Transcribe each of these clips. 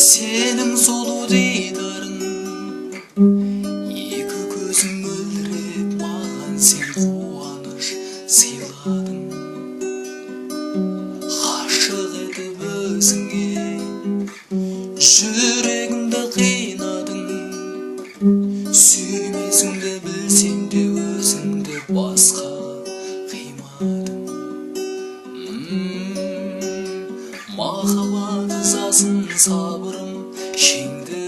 Сенің сұлу дидарың, екі көзің мөлдіреп маған сен қуаныш сыйладың. Ғашық етіп өзіңе жүрегімді қинадың. Сүймесіңді білсем де өзіңді басқа қимадың. Махаббат ызасын сабырым жеңді.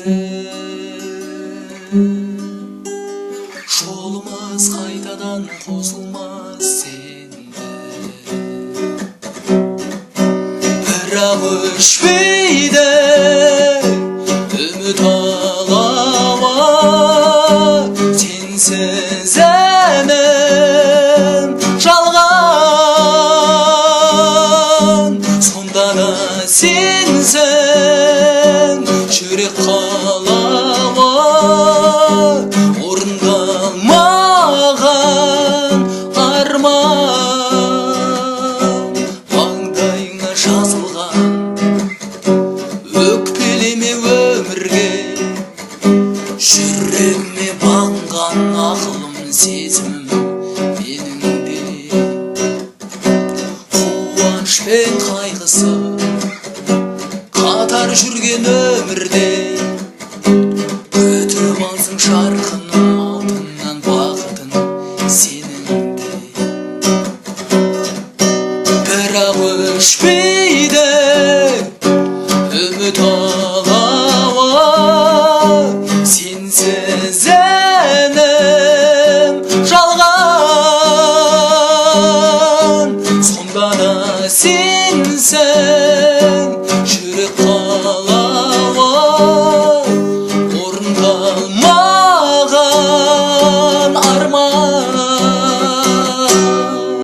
Жолымыз қайтадан қосылмас сенді. Бірақ өшпейді үміт алауы, сенсіз әнім жалған. Сонда да сенсің жүрек қалауы, орындалмаған арман. Маңдайыңа жазылған өкпелеме өмірге, жүрегіме бағынған ақылым сезімім менің де. Қуаныш пен қайғысы қатар жүрген өмірде, күтіп алсың жарқыным алтыннан бақытын сенің де. Бірақ өшпейді үміт алауы, сенсіз әнім жалған. Сонда да сенсің